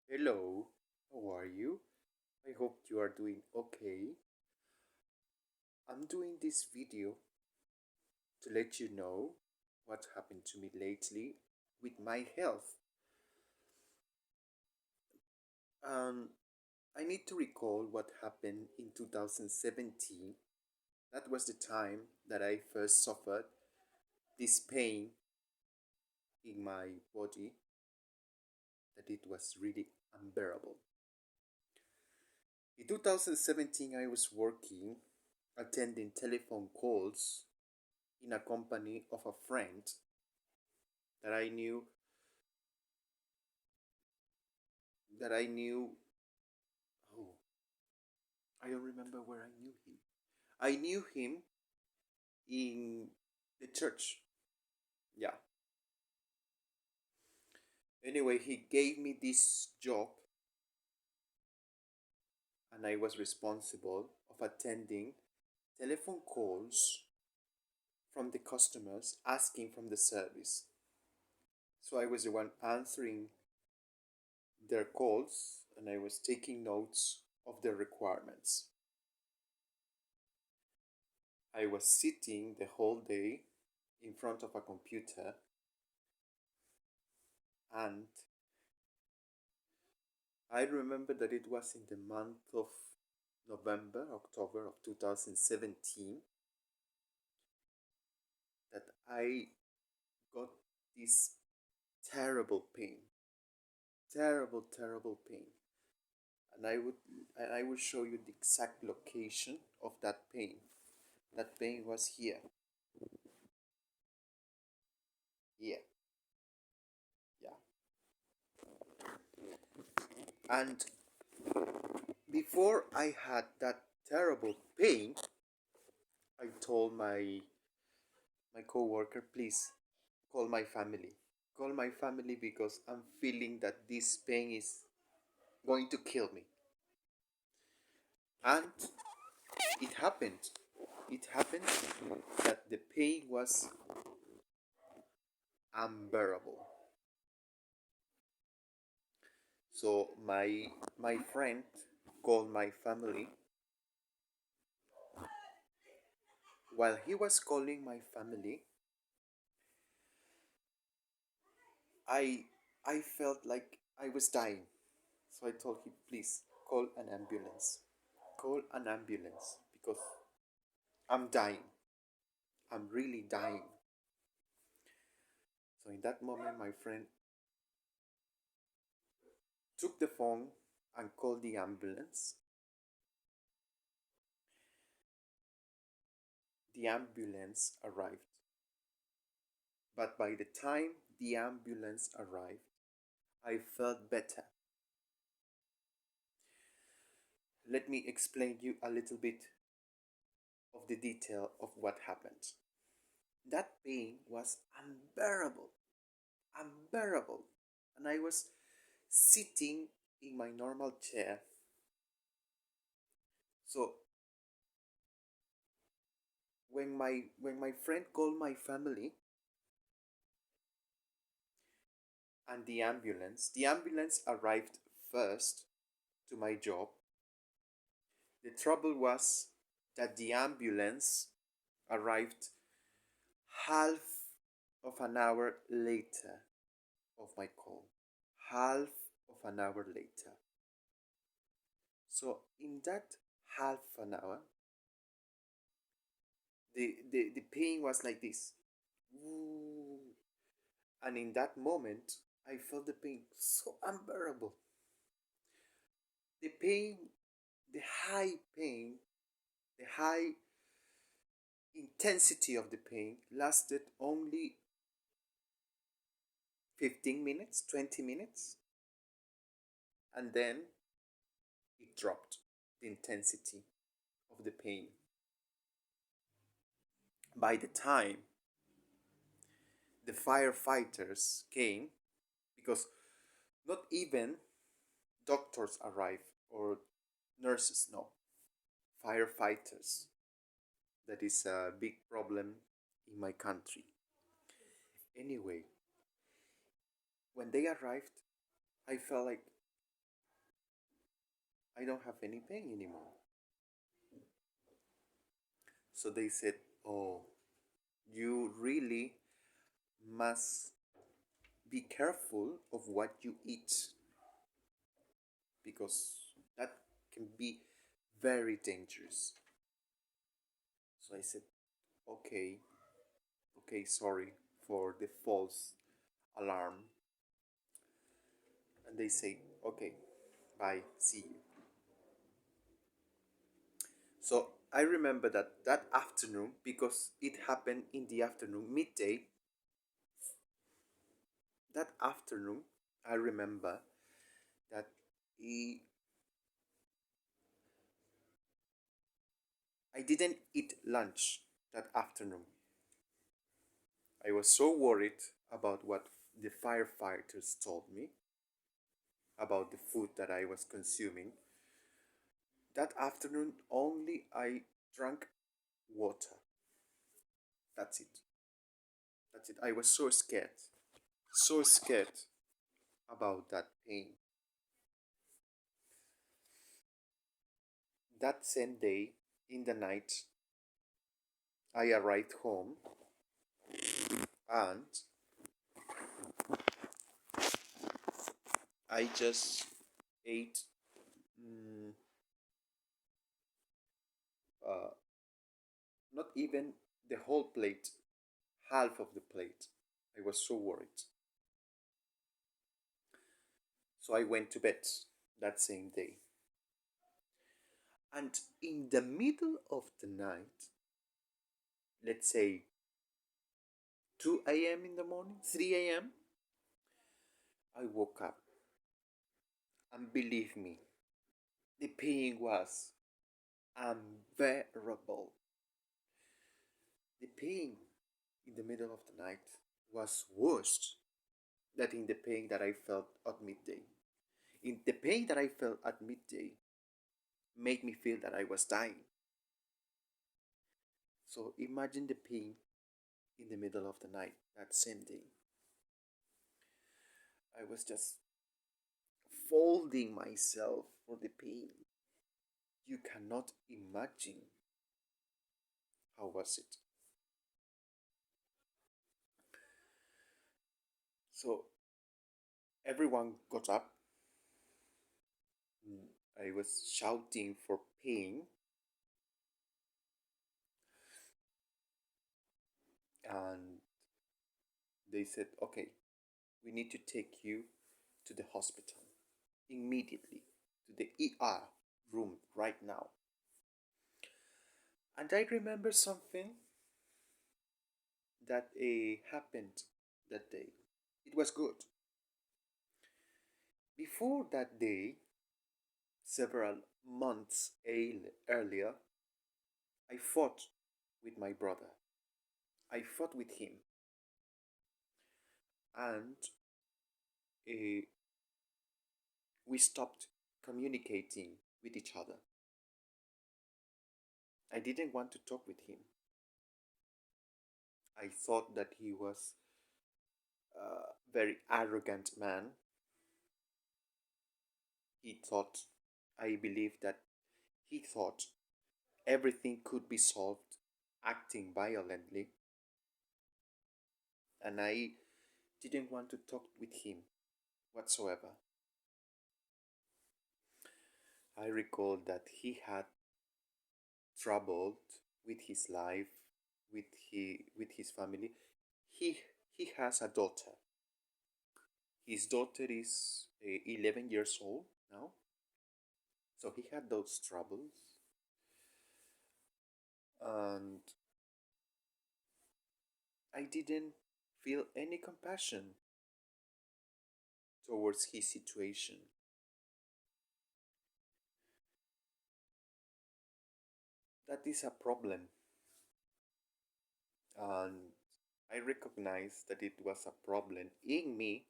Hello, how are you? I hope you are doing okay. I'm doing this video to let you know what happened to me lately with my health. Um, I need to recall what happened in 2017. That was the time that I first suffered this pain in my body that it was really unbearable. In 2017, I was working, attending telephone calls in a company of a friend that I knew that I knew. Oh, I don't remember where I knew him. I knew him in the church. Yeah. Anyway, he gave me this job, and I was responsible of attending telephone calls from the customers asking from the service. So I was the one answering their calls, and I was taking notes of their requirements. I was sitting the whole day in front of a computer, and I remember that it was in the month of October of 2017 that I got this terrible pain, terrible pain. And I will show you the exact location of that pain. That pain was here, here, yeah. And before I had that terrible pain, I told my coworker, please call my family. Call my family because I'm feeling that this pain is going to kill me. And it happened. It happened that the pain was unbearable. So my friend called my family. While he was calling my family, I I felt like I was dying. So I told him, please call an ambulance. Call an ambulance because I'm dying. I'm really dying. So in that moment, my friend took the phone and called the ambulance. The ambulance arrived. But by the time the ambulance arrived, I felt better. Let me explain you a little bit of the detail of what happened. That pain was unbearable, unbearable. And I was sitting in my normal chair. So when my friend called my family and the ambulance arrived first to my job. The trouble was that the ambulance arrived half of an hour later of my call. Half of an hour later. So in that half an hour, the pain was like this. Ooh. And in that moment, I felt the pain so unbearable. The pain, the high pain, the high intensity of the pain lasted only 15 minutes, 20 minutes, and then it dropped the intensity of the pain. By the time the firefighters came, because not even doctors arrive or nurses, no, firefighters. That is a big problem in my country. Anyway, when they arrived, I felt like I don't have any pain anymore. So they said, oh, you really must be careful of what you eat because that can be very dangerous. So I said, okay, okay, sorry for the false alarm. And they say, okay, bye, see you. So I remember that afternoon, because it happened in the afternoon, midday, that afternoon, I remember that he, I didn't eat lunch that afternoon. I was so worried about what the firefighters told me about the food that I was consuming. That afternoon, only I drank water. That's it. That's it. I was so scared about that pain. That same day, in the night, I arrived home and I just ate mm, uh, not even the whole plate, half of the plate. I was so worried. So I went to bed that same day. And in the middle of the night, let's say 2 a.m. in the morning, 3 a.m., I woke up. And believe me, the pain was unbearable. The pain in the middle of the night was worse than in the pain that I felt at midday. In the pain that I felt at midday made me feel that I was dying. So imagine the pain in the middle of the night that same day. I was just folding myself for the pain. You cannot imagine how was it. So everyone got up. I was shouting for pain, and they said, okay, we need to take you to the hospital immediately, to the ER room right now. And I remember something that happened that day. It was good. Before that day, several months earlier, I fought with my brother. I fought with him, and uh, we stopped communicating with each other. I didn't want to talk with him. I thought that he was a very arrogant man. I believe that he thought everything could be solved acting violently, and I didn't want to talk with him whatsoever. I recall that he had troubled with his life, with his family. He he has a daughter. His daughter is 11 years old now, so he had those troubles, and I didn't feel any compassion towards his situation. That is a problem, and I recognize that it was a problem in me,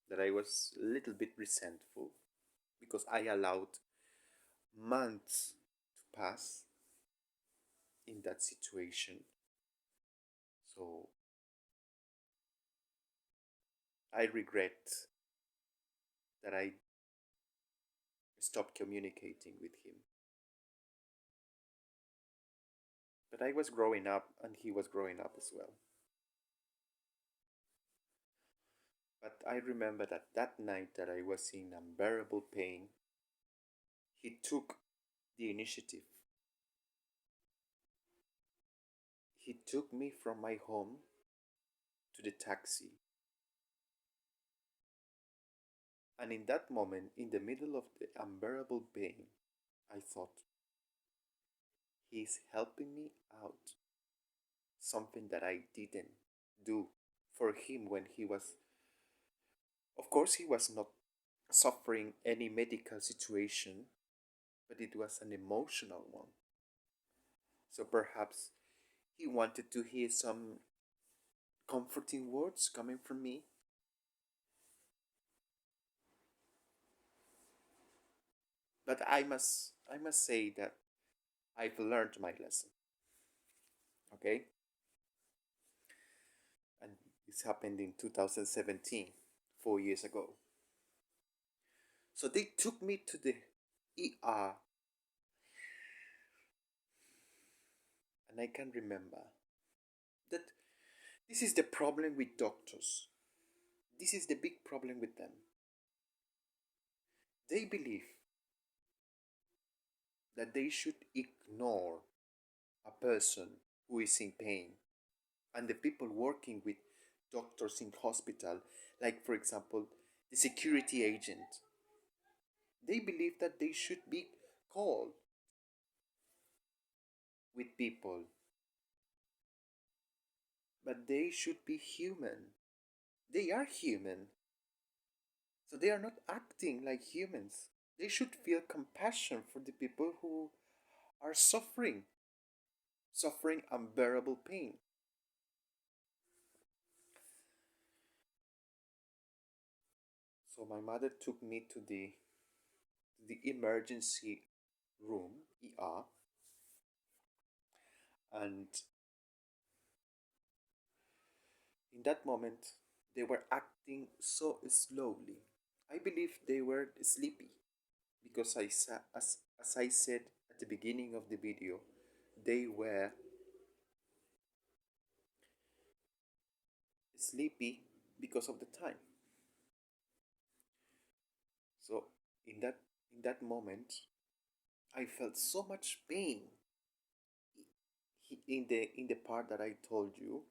that I was a little bit resentful because I allowed months to pass in that situation. So I regret that I stopped communicating with him. But I was growing up and he was growing up as well. But I remember that that night that I was in unbearable pain, he took the initiative. He took me from my home to the taxi. And in that moment, in the middle of the unbearable pain, I thought, he's helping me out. Something that I didn't do for him when he was, of course, he was not suffering any medical situation, but it was an emotional one. So perhaps he wanted to hear some comforting words coming from me. But I must say that I've learned my lesson. Okay? And this happened in 2017, 4 years ago. So they took me to the ER, and I can remember that this is the problem with doctors. This is the big problem with them. They believe that they should ignore a person who is in pain, and the people working with doctors in hospital, like for example the security agent, they believe that they should be called with people, but they should be human. They are human, so they are not acting like humans. They should feel compassion for the people who are suffering unbearable pain. So my mother took me to the emergency room, ER, and in that moment they were acting so slowly. I believe they were sleepy because as I said at the beginning of the video, they were sleepy because of the time. So in that moment, I felt so much pain in the part that I told you,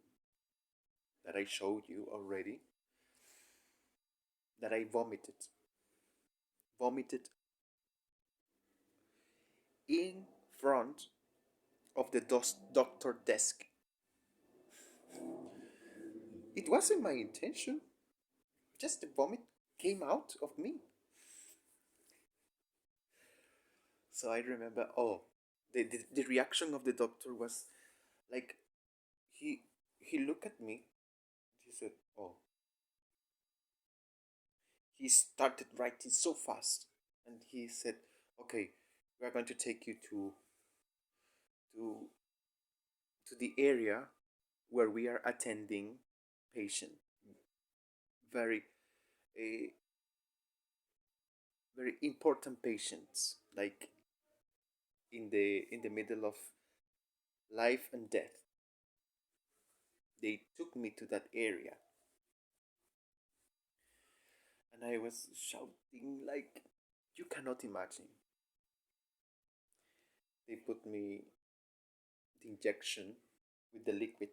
that I showed you already, that I vomited in front of the doctor desk. It wasn't my intention. Just the vomit came out of me. So I remember, oh, the reaction of the doctor was like, he he looked at me. He said, oh, he started writing so fast, and he said, okay, we are going to take you to to the area where we are attending patient, very uh, very important patients, like in the middle of life and death. They took me to that area, and I was shouting like you cannot imagine. They put me the injection with the liquid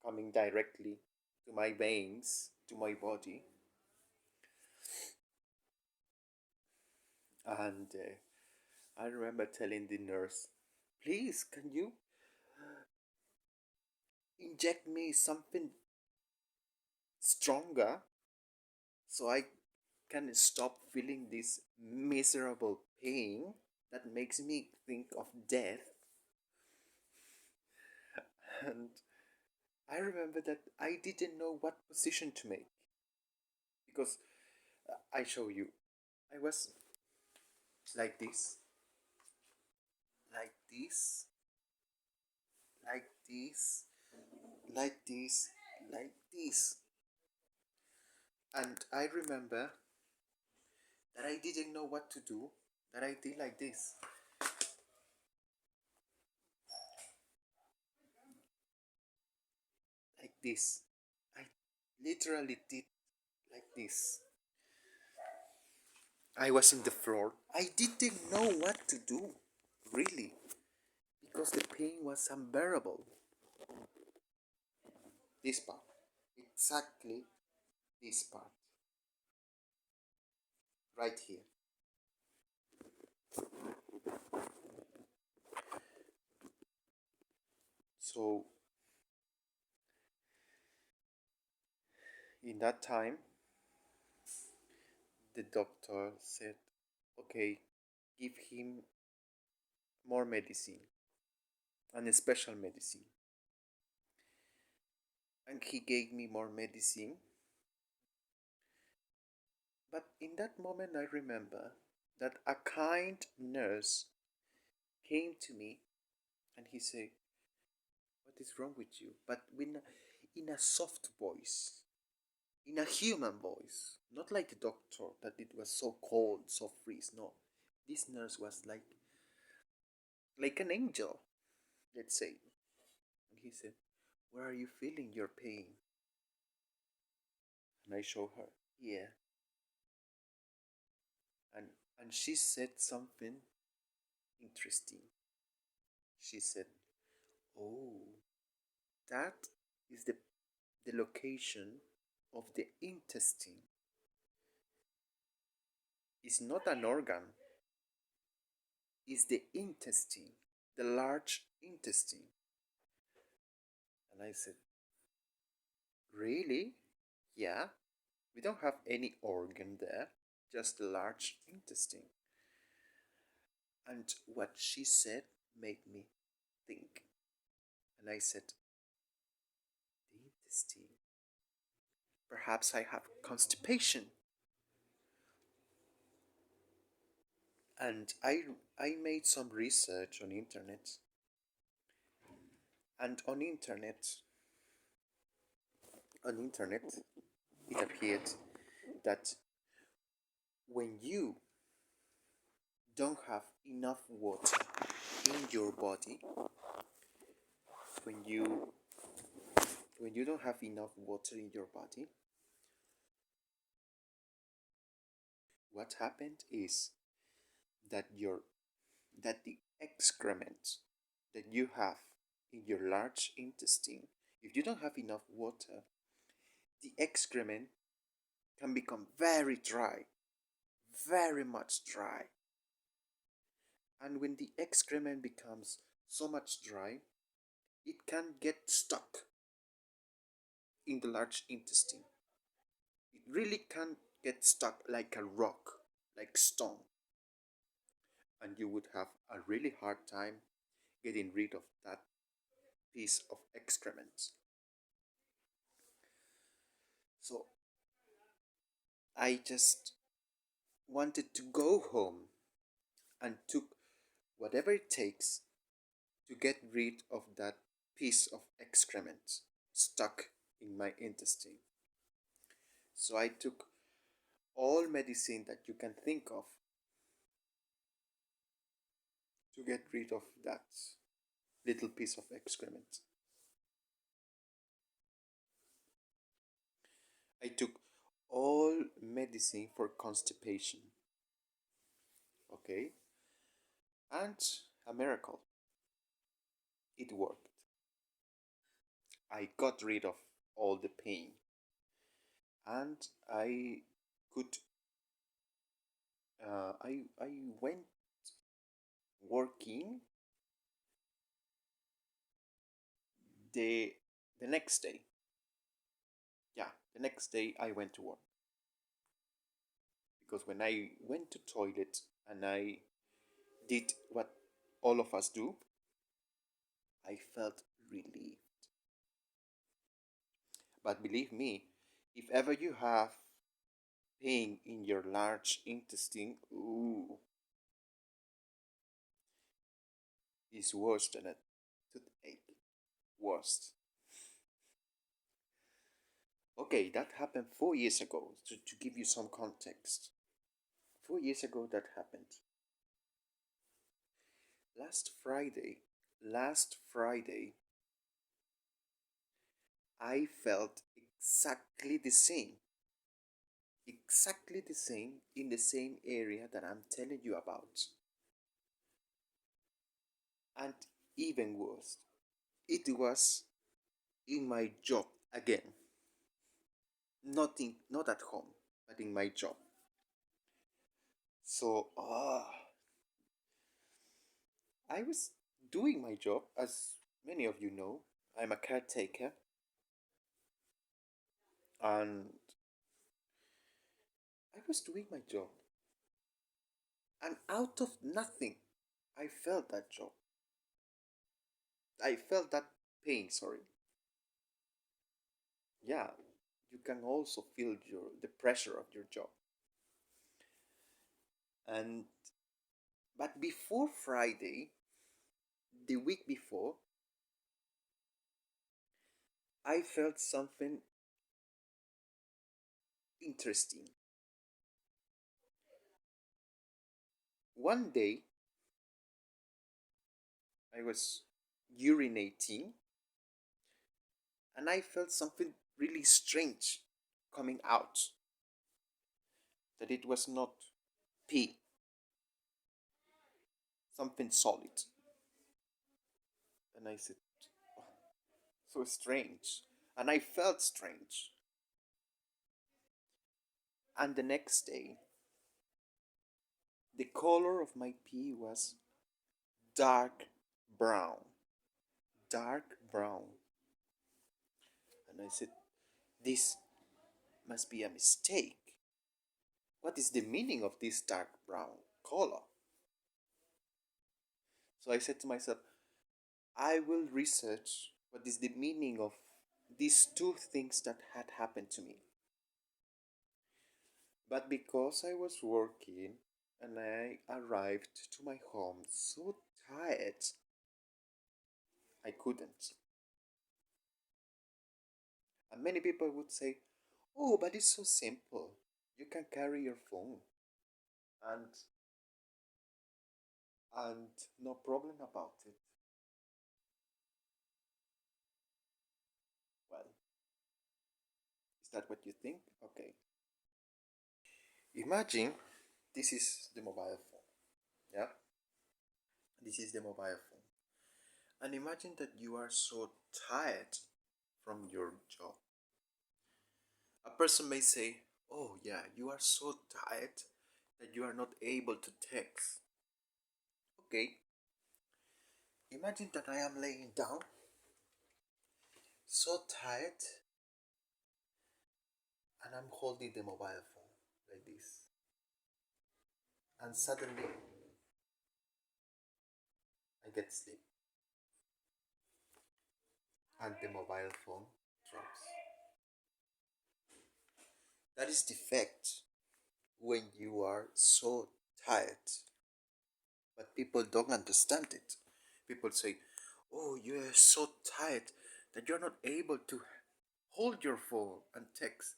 coming directly to my veins, to my body, and I remember telling the nurse, please, can you inject me something stronger so I can stop feeling this miserable pain that makes me think of death. And I remember that I didn't know what position to make because I show you, I was like this, like this, like this, like this, like this. And I remember that I didn't know what to do, that I did like this. Like this. I literally did like this. I was in the floor. I didn't know what to do, really, because the pain was unbearable. This part. Exactly this part. Right here. So, in that time, the doctor said, okay, give him more medicine, and a special medicine. And he gave me more medicine. But in that moment, I remember that a kind nurse came to me and he said, what is wrong with you? But in a soft voice, in a human voice, not like the doctor that it was so cold, so freeze. No, this nurse was like an angel, let's say. And he said, where are you feeling your pain? And I showed her, here. And and she said something interesting. She said, oh, that is the location of the intestine. It's not an organ, it's the intestine, the large intestine. And I said, really? Yeah, we don't have any organ there, just the large intestine. And what she said made me think. And I said, the intestine. Perhaps I have constipation. And I made some research on internet. And on internet, it appeared that when you don't have enough water in your body, when you when you don't have enough water in your body, what happened is that your that the excrement that you have in your large intestine, if you don't have enough water, the excrement can become very dry, very much dry. And when the excrement becomes so much dry, it can get stuck in the large intestine. It really can get stuck like a rock, like stone. And you would have a really hard time getting rid of that piece of excrement. So I just wanted to go home and took whatever it takes to get rid of that piece of excrement stuck in my intestine. So I took all medicine that you can think of to get rid of that little piece of excrement. I took all medicine for constipation. Okay? And a miracle. It worked. I got rid of all the pain. And I could I went working the the next day. Yeah, the next day I went to work. Because when I went to toilet and I did what all of us do, I felt relieved. But believe me, if ever you have pain in your large intestine, ooh, is worse than a toothache. Worst. Okay, that happened 4 years ago, to give you some context. 4 years ago that happened. Last Friday, last Friday, I felt exactly the same in the same area that I'm telling you about. And even worse, it was in my job again. Not at home, but in my job. So, I was doing my job, as many of you know. I'm a caretaker, and I was doing my job, and out of nothing, I felt that job. I felt that pain. Sorry. Yeah, you can also feel the pressure of your job. And but before Friday, the week before, I felt something interesting. One day, I was urinating and I felt something really strange coming out. That it was not pee, something solid. And I said, "Oh, so strange." And I felt strange. And the next day, the color of my pee was dark brown. Dark brown. And I said, this must be a mistake. What is the meaning of this dark brown color? So I said to myself, I will research what is the meaning of these two things that had happened to me. But because I was working and I arrived to my home so tired, I couldn't. And many people would say, oh, but it's so simple. You can carry your phone and and no problem about it. Well, is that what you think? Okay. Imagine this is the mobile phone. Yeah? This is the mobile phone. And imagine that you are so tired from your job. A person may say, oh, yeah, you are so tired that you are not able to text. Okay, imagine that I am laying down, so tired, and I'm holding the mobile phone like this. And suddenly, I get sleep, and the mobile phone drops. That is the fact when you are so tired, but people don't understand it. People say, oh, you are so tired that you're not able to hold your phone and text,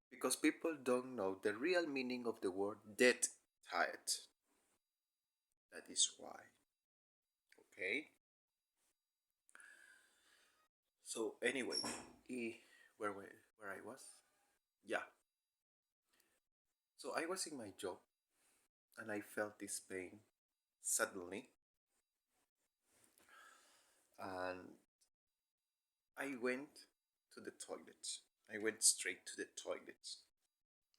because people don't know the real meaning of the word dead tired. That is why. Okay. So anyway, where I was? Yeah. So I was in my job and I felt this pain suddenly, and I went to the toilet. I went straight to the toilet.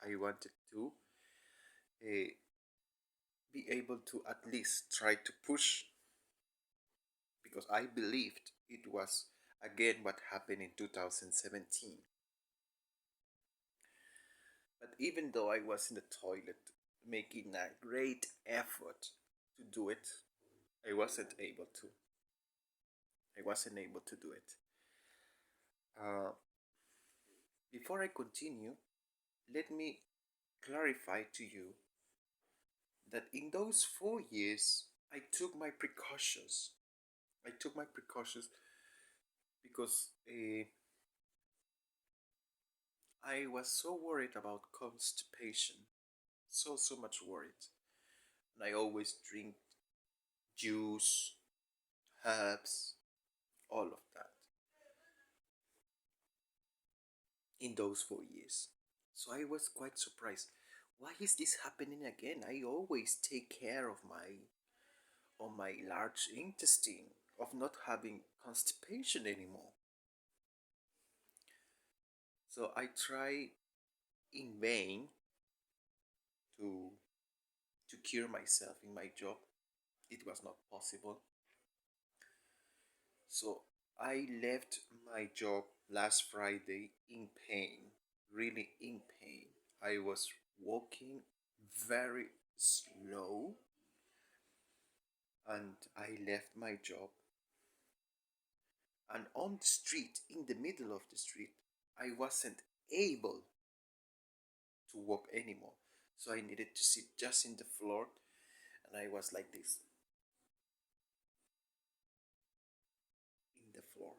I wanted to uh, be able to at least try to push, because I believed it was again what happened in 2017. But even though I was in the toilet making a great effort to do it, I wasn't able to. I wasn't able to do it. Uh, Before I continue, let me clarify to you that in those 4 years, I took my precautions. I took my precautions because I was so worried about constipation. So much worried. And I always drink juice, herbs, all of that in those 4 years. So I was quite surprised. Why is this happening again? I always take care of my large intestine, of not having constipation anymore. So I try in vain to cure myself in my job. It was not possible. So I left my job last Friday in pain, really in pain. I was walking very slow and I left my job. And on the street, in the middle of the street, I wasn't able to walk anymore. So I needed to sit just in the floor and I was like this in the floor.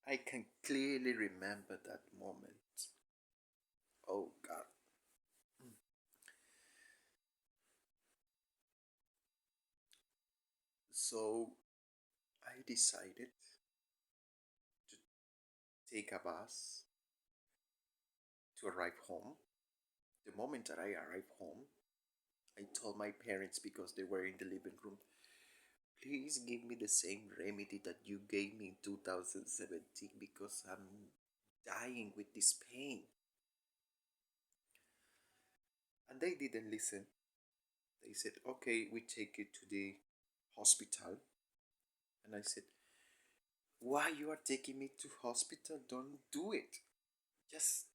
I can clearly remember that moment. Oh God. So I decided to take a bus to arrive home. The moment that I arrived home, I told my parents because they were in the living room, please give me the same remedy that you gave me in 2017 because I'm dying with this pain. And they didn't listen. They said, okay, we take you to the hospital. And I said, why you are taking me to hospital? Don't do it. Just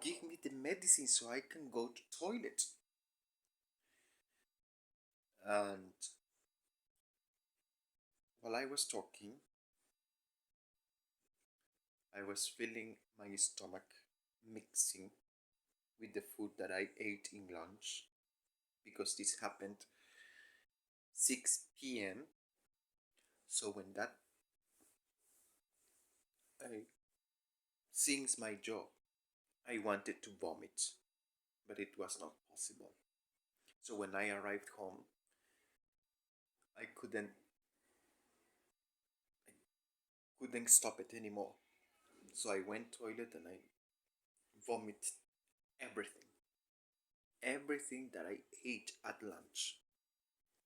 give me the medicine so I can go to toilet. And while I was talking, I was feeling my stomach mixing with the food that I ate in lunch because this happened 6 p.m. So when that I since my job, I wanted to vomit, but it was not possible. So when I arrived home, I couldn't stop it anymore. So I went toilet and I vomited everything. Everything that I ate at lunch,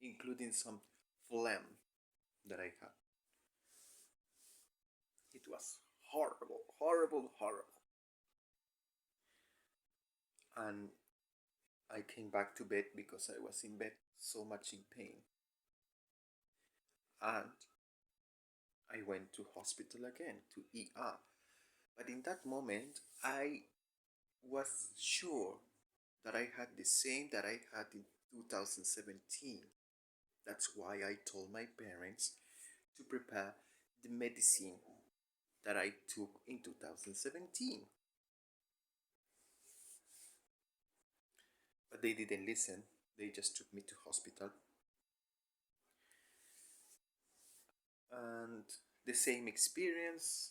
including some phlegm that I had. It was horrible, horrible, horrible. And I came back to bed because I was in bed so much in pain. And I went to hospital again, to ER. But in that moment, I was sure that I had the same that I had in 2017. That's why I told my parents to prepare the medicine that I took in 2017. But they didn't listen. They just took me to hospital. And the same experience,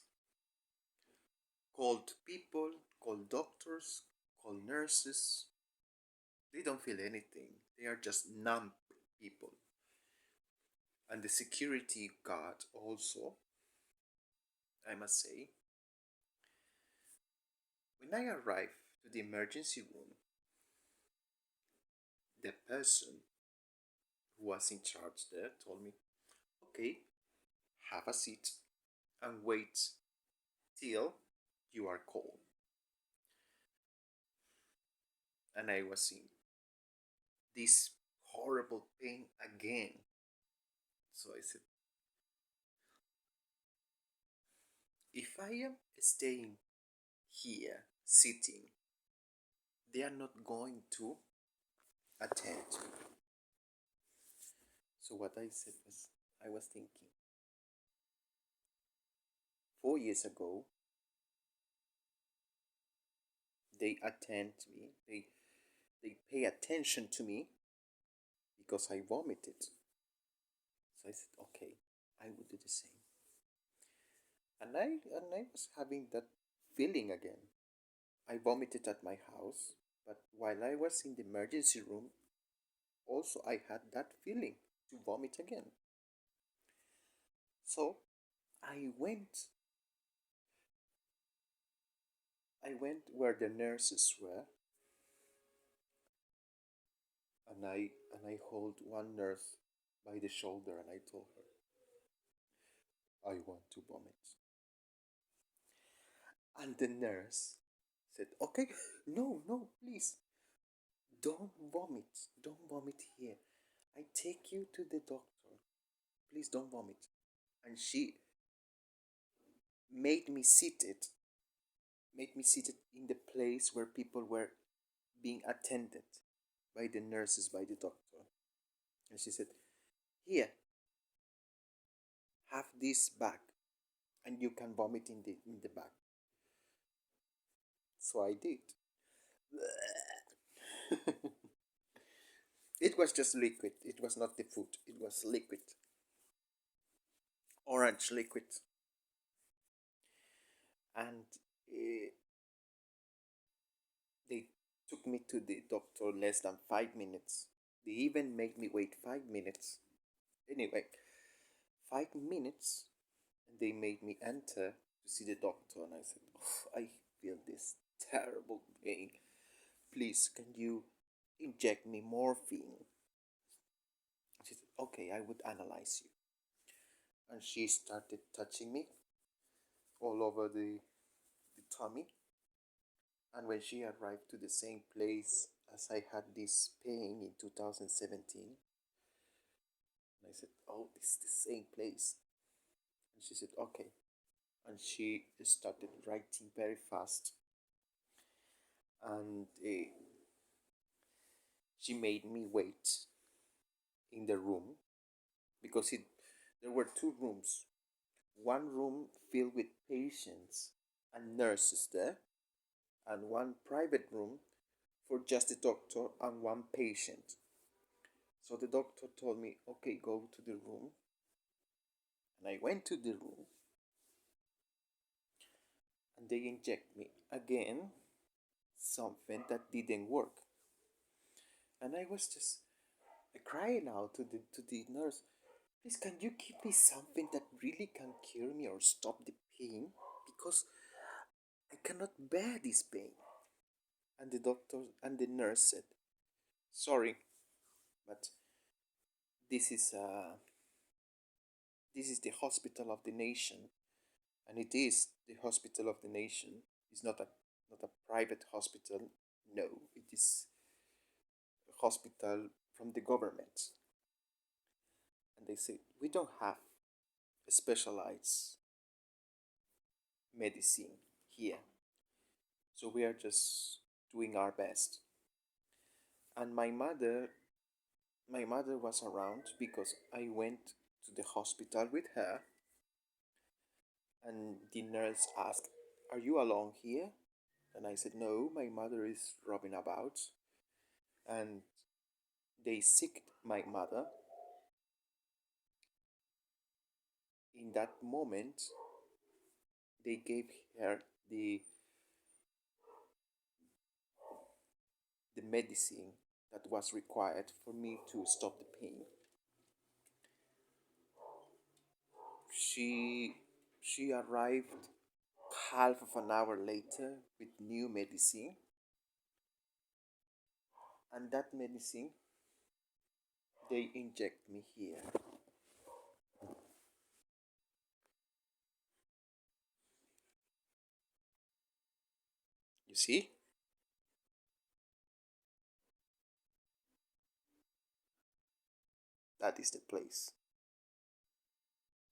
called people, called doctors, called nurses. They don't feel anything. They are just numb people. And the security guard also, I must say, when I arrived to the emergency room, the person who was in charge there told me, okay, have a seat and wait till you are called. And I was in this horrible pain again. So I said, if I am staying here sitting, they are not going to attend to me. So what I said was, I was thinking, 4 years ago, they attend to me, they pay attention to me because I vomited. So I said, okay, I would do the same. And I was having that feeling again. I vomited at my house. But while I was in the emergency room, also I had that feeling to vomit again. So I went I went where the nurses were, and I hold one nurse by the shoulder and I told her, I want to vomit. And the nurse said, okay, no, no, please, don't vomit. Don't vomit here. I take you to the doctor. Please don't vomit. And she made me seated, made me seated in the place where people were being attended by the nurses, by the doctor. And she said, here, have this bag, and you can vomit in the bag. So I did. It was just liquid. It was not the food. It was liquid, orange liquid. And uh, they took me to the doctor less than 5 minutes. They even made me wait 5 minutes. Anyway, 5 minutes, and they made me enter to see the doctor. And I said, oh, I feel this terrible pain. Please, can you inject me morphine? She said, okay, I would analyze you. And she started touching me all over the tummy. And when she arrived to the same place as I had this pain in 2017, and I said, oh, this is the same place. And she said, okay. And she started writing very fast. And she made me wait in the room because there were two rooms. One room filled with patients and nurses there, and one private room for just the doctor and one patient. So the doctor told me, okay, go to the room. And I went to the room and they inject me again something that didn't work. And I was just crying out to the nurse, please, can you give me something that really can cure me or stop the pain? Because I cannot bear this pain. And the doctor and the nurse said, sorry, but this is uh, this is the hospital of the nation, and it is the hospital of the nation. It's not a private hospital. No, it is a hospital from the government. And they said we don't have a specialized medicine here, so we are just doing our best. And my mother was around because I went to the hospital with her, and the nurse asked, are you alone here? And I said, no, my mother is roaming about. And they sicked my mother. In that moment, they gave her the medicine that was required for me to stop the pain. She arrived half of an hour later with new medicine, and that medicine they inject me here. You see? That is the place.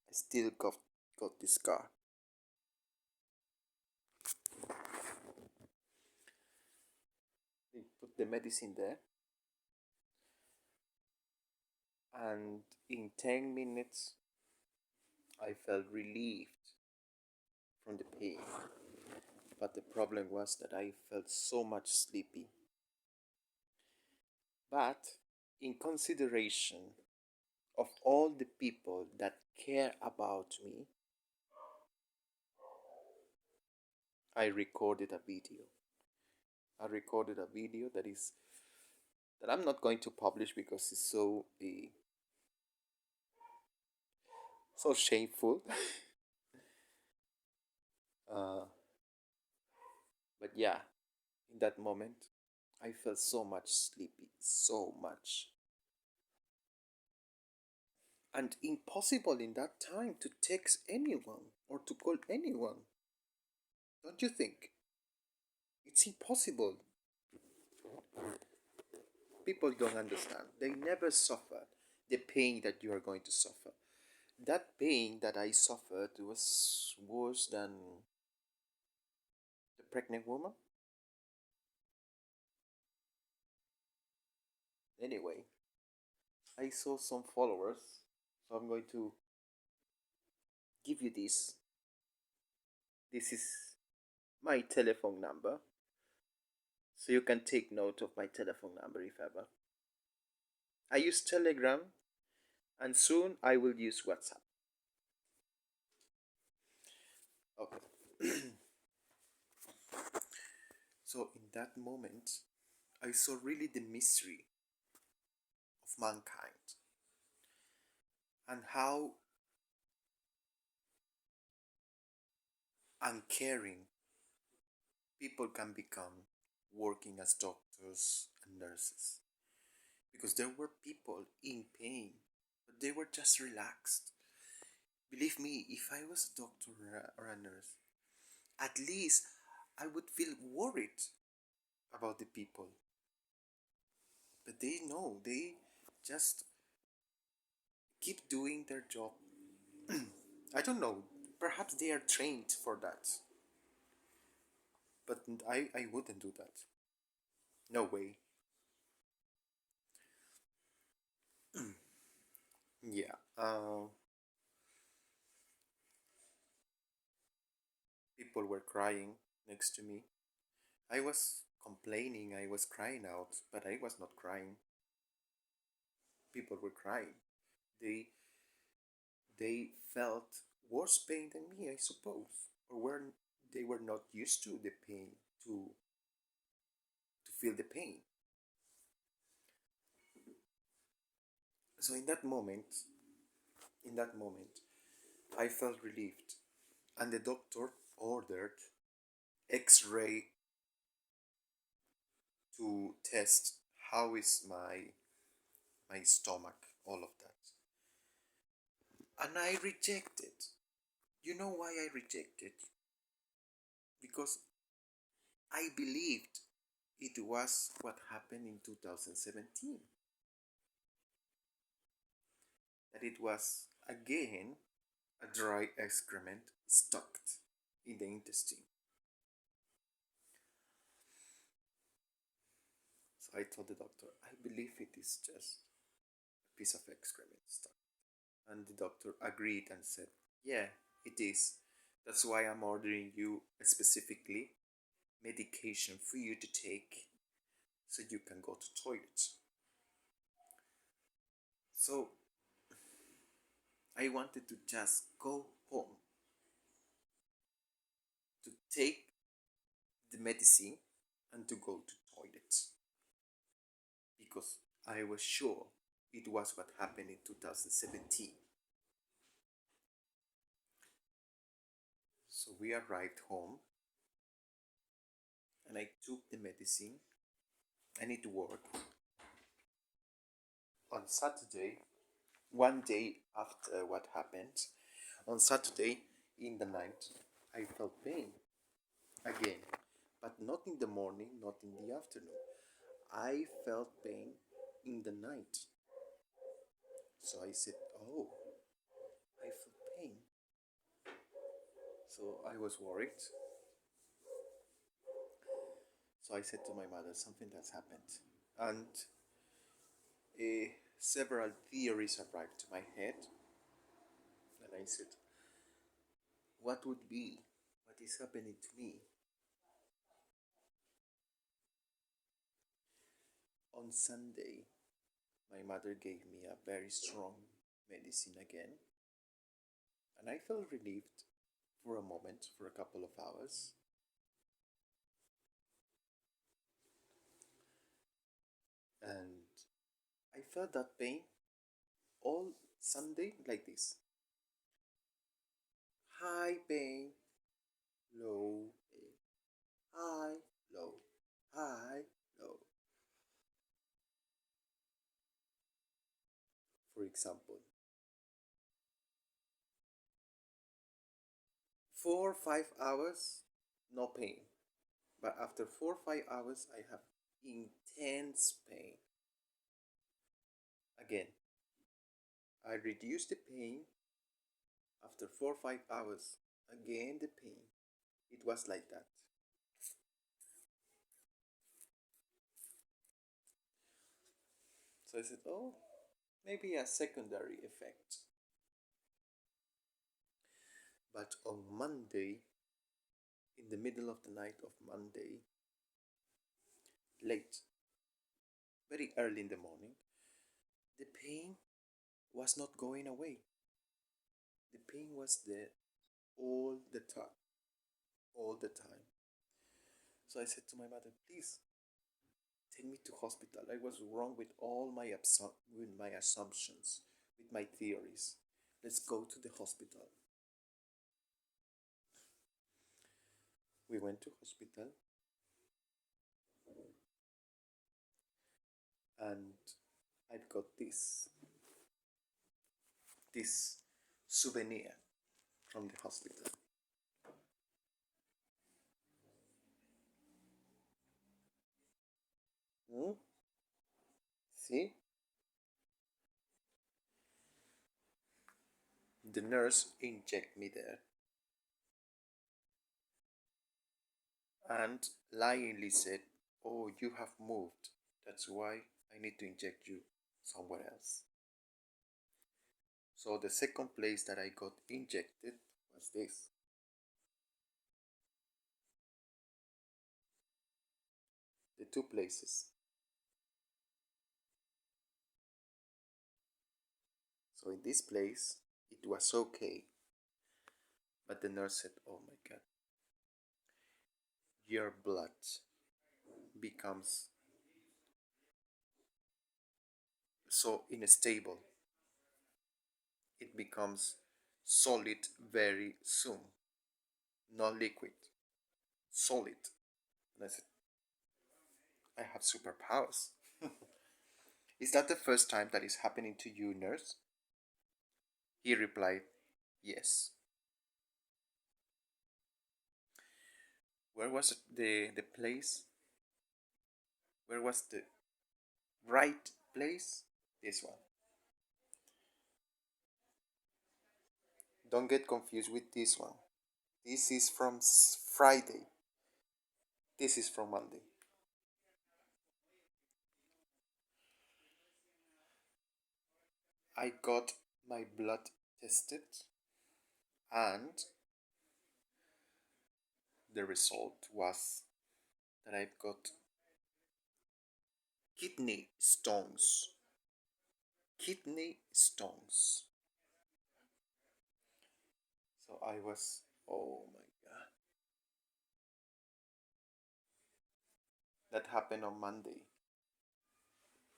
I still got this scar. They put the medicine there, and in 10 minutes, I felt relieved from the pain. But the problem was that I felt so much sleepy. But in consideration of all the people that care about me, I recorded a video. I recorded a video that I'm not going to publish because it's so shameful. uh, but yeah, in that moment, I felt so much sleepy, so much, and impossible in that time to text anyone or to call anyone. Don't you think? It's impossible. People don't understand. They never suffer the pain that you are going to suffer. That pain that I suffered was worse than the pregnant woman. Anyway, I saw some followers, so I'm going to give you this. This is my telephone number, so you can take note of my telephone number if ever. I use Telegram, and soon I will use WhatsApp. Okay. So in that moment, I saw really the mystery of mankind and how uncaring people can become working as doctors and nurses. Because there were people in pain, but they were just relaxed. Believe me, if I was a doctor or a nurse, at least I would feel worried about the people. But they know, they just keep doing their job. I don't know, perhaps they are trained for that. But I wouldn't do that. No way. Yeah. People were crying next to me. I was complaining, I was crying out, but I was not crying. People were crying. They they felt worse pain than me, I suppose, or were they were not used to the pain to feel the pain. So in that moment, I felt relieved, and the doctor ordered X-ray to test how is my stomach, all of that. And I rejected. You know why I rejected? Because I believed it was what happened in 2017. That it was again a dry excrement stuck in the intestine. So I told the doctor, I believe it is just a piece of excrement stuck. And the doctor agreed and said, yeah, it is. That's why I'm ordering you specifically medication for you to take so you can go to toilet. So I wanted to just go home to take the medicine and to go to toilet because I was sure it was what happened in 2017. So we arrived home and I took the medicine and it worked. On Saturday, one day after what happened, on Saturday in the night, I felt pain again, but not in the morning, not in the afternoon. I felt pain in the night. So I said, oh, I feel pain. So I was worried. So I said to my mother, something that's happened. And several theories arrived to my head. And I said, what would be what is happening to me? On Sunday, my mother gave me a very strong medicine again. And I felt relieved for a moment, for a couple of hours. felt that pain all Sunday like this. High pain, low pain, high, low, high, low. For example, 4 or 5 hours, no pain. But after 4 or 5 hours, I have intense pain. Again, I reduce the pain. After 4 or 5 hours, again the pain. It was like that. So I said, oh, maybe a secondary effect. But on Monday, in the middle of the night of Monday, late, very early in the morning, the pain was not going away. The pain was there all the time, all the time. So I said to my mother, please take me to hospital. I was wrong with all my with my assumptions, with my theories. Let's go to the hospital. We went to hospital, and I've got this souvenir from the hospital. Hmm? See? The nurse inject me there and lyingly said, oh, you have moved. That's why I need to inject you somewhere else. So the second place that I got injected was this. The two places. So in this place, it was okay. But the nurse said, oh my God, your blood becomes so unstable. It becomes solid very soon. Not liquid, solid. And I said, I have superpowers. Is that the first time that is happening to you, nurse? He replied, yes. Where was the place? Where was the right place? This one. Don't get confused with this one. This is from Friday. This is from Monday. I got my blood tested, and the result was that I've got kidney stones. Kidney stones. So I was, oh my God. That happened on Monday.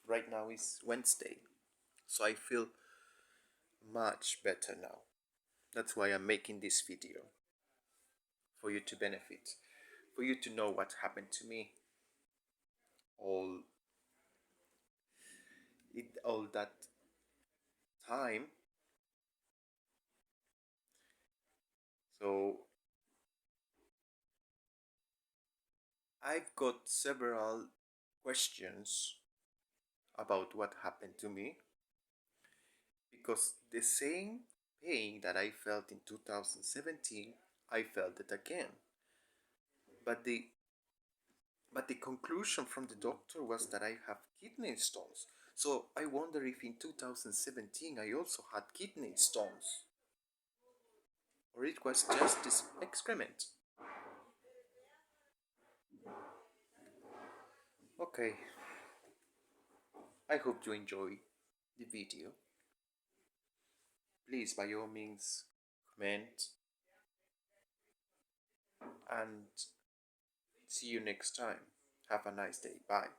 Right now is Wednesday. So I feel much better now. That's why I'm making this video. For you to benefit. For you to know what happened to me. All all that time. So I've got several questions about what happened to me, because the same pain that I felt in 2017, I felt it again. But the conclusion from the doctor was that I have kidney stones. So I wonder if in 2017 I also had kidney stones, or it was just this excrement. Okay, I hope you enjoy the video. Please, by all means, comment, and see you next time. Have a nice day. Bye.